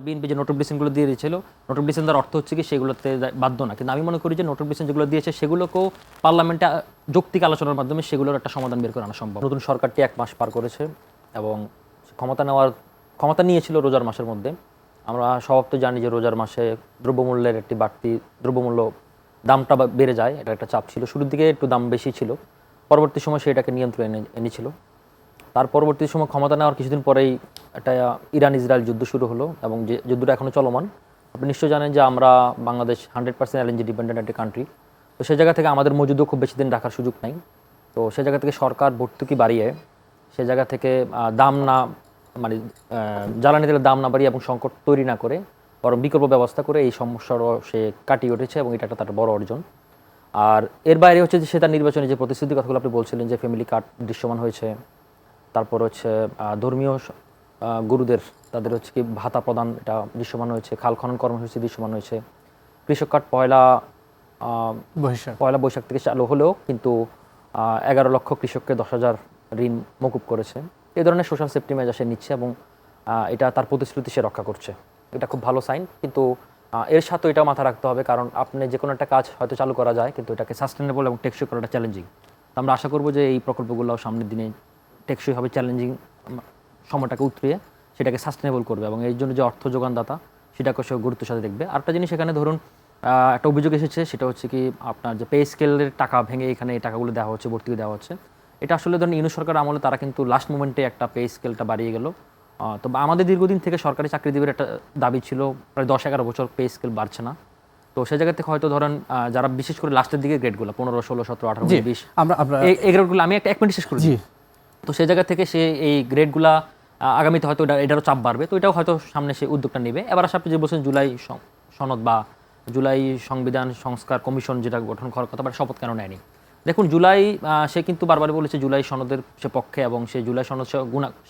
BNP যে নোটিফিকেশনগুলো দিয়ে দিয়েছিল, নোটিফিকেশন দেওয়ার অর্থ হচ্ছে কি সেগুলোতে বাধ্য না। কিন্তু আমি মনে করি যে নোটিফিকেশন যেগুলো দিয়েছে সেগুলোকেও পার্লামেন্টে যৌক্তিক আলোচনার মাধ্যমে সেগুলোর একটা সমাধান বের করে আনা সম্ভব। নতুন সরকারটি 1 মাস পার করেছে এবং ক্ষমতা নিয়েছিল রোজার মাসের মধ্যে। আমরা সবাই তো জানি যে রোজার মাসে দ্রব্যমূল্যের একটি বাড়তি, দ্রব্যমূল্য দামটা বেড়ে যায়, এটা একটা চাপ ছিল। শুরুর দিকে একটু দাম বেশি ছিল, পরবর্তী সময় সেটাকে নিয়ন্ত্রণে এনেছিল। তার পরবর্তী সময় ক্ষমতা নেওয়ার কিছুদিন পরেই একটা ইরান ইসরায়েল যুদ্ধ শুরু হলো এবং যে যুদ্ধটা এখনও চলমান। আপনি নিশ্চয়ই জানেন যে আমরা বাংলাদেশ 100% এলএনজি ডিপেন্ডেন্ট একটি কান্ট্রি। তো সে জায়গা থেকে আমাদের মজুদও খুব বেশি দিন রাখার সুযোগ নাই। তো সে জায়গা থেকে সরকার ভর্তুকি বাড়িয়ে সে জায়গা থেকে দাম না মানে জ্বালানি তেলের দাম না বাড়িয়ে এবং সংকট তৈরি না করে বরং বিকল্প ব্যবস্থা করে এই সমস্যারও সে কাটিয়ে উঠেছে এবং এটা একটা তার বড় অর্জন। আর এর বাইরে হচ্ছে যে সে তার নির্বাচনে যে প্রতিশ্রুতির কথাগুলো আপনি বলছিলেন যে ফ্যামিলি কার্ড দৃশ্যমান হয়েছে, তারপর হচ্ছে ধর্মীয় গুরুদের তাদের হচ্ছে কি ভাতা প্রদান এটা দৃশ্যমান হয়েছে, খাল খনন কর্মসূচি দৃশ্যমান হয়েছে, কৃষক কার্ড পয়লা বৈশাখ থেকে চালু হলেও কিন্তু 11 লক্ষ কৃষককে 10,000 ঋণ মকুব করেছে। এই ধরনের সোশ্যাল সেফটি মেজার সে নিচ্ছে এবং এটা তার প্রতিশ্রুতি সে রক্ষা করছে। এটা খুব ভালো সাইন। কিন্তু এর সাথে এটাও মাথা রাখতে হবে, কারণ আপনি যে কোনো একটা কাজ হয়তো চালু করা যায় কিন্তু এটাকে সাস্টেনেবল এবং টেকসই করাটা চ্যালেঞ্জিং। আমরা আশা করবো যে এই প্রকল্পগুলো সামনের দিনে টেকসই হবে, চ্যালেঞ্জিং সময়টাকে উতরিয়ে সেটাকে সাস্টেনেবল করবে এবং এই জন্য যে অর্থ যোগানদাতা সেটাকে সে গুরুত্বের সাথে দেখবে। আরেকটা জিনিস এখানে ধরুন একটা অভিযোগ এসেছে, সেটা হচ্ছে কি আপনার যে পে স্কেলের টাকা ভেঙে এখানে এই টাকাগুলো দেওয়া হচ্ছে, ভর্তুকি দেওয়া হচ্ছে। এটা আসলে ধরুন ইউনূস সরকার আমলে তারা কিন্তু লাস্ট মোমেন্টে একটা পে স্কেলটা বাড়িয়ে গেল। তো আমাদের দীর্ঘদিন থেকে সরকারি চাকরিজীবীর একটা দাবি ছিল, প্রায় 10-11 বছর পে স্কেল বাড়ছে না। তো সেই জায়গা থেকে হয়তো ধরেন যারা বিশেষ করে লাস্টের দিকে গ্রেডগুলো 15, 16, 17, 18, 19, 20 এই গ্রেডগুলো আমি একটা 1 মিনিট শেষ করেছি। তো সেই জায়গা থেকে সে এই গ্রেডগুলা আগামীতে হয়তো এটারও চাপ বাড়বে, তো এটাও হয়তো সামনে সে উদ্যোগটা নেবে। এবার আপনি যে বলছেন জুলাই সনদ বা জুলাই সংবিধান সংস্কার কমিশন যেটা গঠন করার কথা, বাট শপথ কেন নেয়নি? দেখুন জুলাই সে কিন্তু বারবারই বলেছে জুলাই সনদের সে পক্ষে এবং সে জুলাই সনদ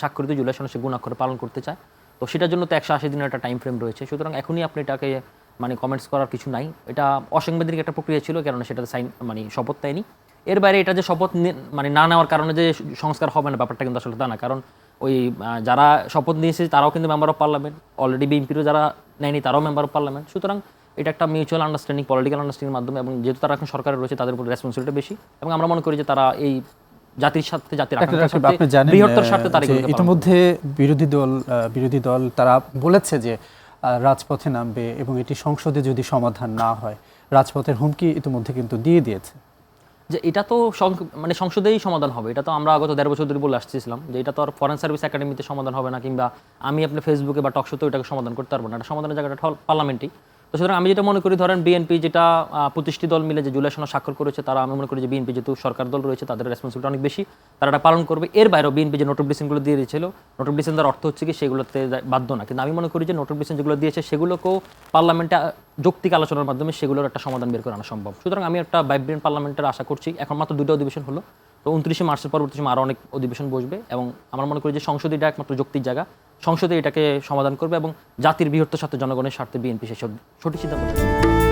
স্বাক্ষরিত জুলাই সনদ সে গুণাক্ষরে পালন করতে চায়। তো সেটার জন্য তো 180 দিনের একটা টাইম ফ্রেম রয়েছে। সুতরাং এখনই আপনি এটাকে কমেন্টস করার কিছু নাই। এটা অসাংবিধানিক একটা প্রক্রিয়া ছিল, কারণ সেটাতে শপথ নেয়নি। এর বাইরে এটা যে শপথ না নেওয়ার কারণে যে সংস্কার হবে না ব্যাপারটা কিন্তু আসলে তা না, কারণ ওই যারা শপথ নিয়েছে তারাও কিন্তু মেম্বার অফ পার্লামেন্ট, অলরেডি বিএনপিরও যারা নেয়নি তারাও মেম্বার অফ পার্লামেন্ট। সুতরাং এটা একটা মিউচুয়াল আন্ডারস্ট্যান্ডিং, পলিটিক্যাল আন্ডারস্ট্যান্ডিংয়ের মাধ্যমে, এবং যেহেতু তারা এখন সরকারে রয়েছে তাদের উপর রেসপন্সিবিলিটি বেশি এবং আমরা মনে করি যে তারা এই জাতির সাথে জাতির বৃহত্তর স্বার্থে তারা ইতিমধ্যে বিরোধী দল তারা বলেছে যে রাজপথে নামবে এবং এটি সংসদে যদি সমাধান না হয় রাজপথের হুমকি ইতিমধ্যে কিন্তু দিয়ে দিয়েছে যে এটা তো সংসদেই সমাধান হবে। এটা তো আমরা গত 1.5 বছর ধরে বলে আসছিলাম যে এটা তো আর ফরেন সার্ভিস একাডেমিতে সমাধান হবে না, কিংবা আমি আপনার ফেসবুকে বা টকশোতে ওটাকে সমাধান করতে পারবো না। এটা সমাধানের জায়গাটা পার্লামেন্টই। তো সুতরাং আমি যেটা মনে করি, ধরেন বিএনপি যেটা 25টি দল মিলে যে জুলাই সনদ স্বাক্ষর করেছে, তারা আমি মনে করি যে বিএনপি যেহেতু সরকার দল রয়েছে তাদের রেসপন্সিবিলিটি অনেক বেশি, তারা এটা পালন করবে। এর বাইরেও বিএনপি যে নোটিফিকেশনগুলো দিয়ে দিয়েছিল, নোটিফিকেশন দেওয়ার অর্থ হচ্ছে কি সেগুলোতে বাধ্য না। কিন্তু আমি মনে করি যে নোটিফিকেশন যেগুলো দিয়েছে সেগুলোকেও পার্লামেন্টে যৌক্তিক আলোচনার মাধ্যমে সেগুলোর একটা সমাধান বের করে আনা সম্ভব। সুতরাং আমি একটা ভাইব্রেন্ট পার্লামেন্টের আশা করছি। এখন মাত্র 2টা অধিবেশন হলো, তো 29শে মার্চের পরবর্তী সময় আরও অনেক অধিবেশন বসবে এবং আমরা মনে করি যে সংসদ এটা একমাত্র যৌক্তিক জায়গা, সংসদে এটাকে সমাধান করবে এবং জাতির বৃহত্তর স্বার্থে, জনগণের স্বার্থে বিএনপি সেসব সঠিক সিদ্ধান্ত নেবে।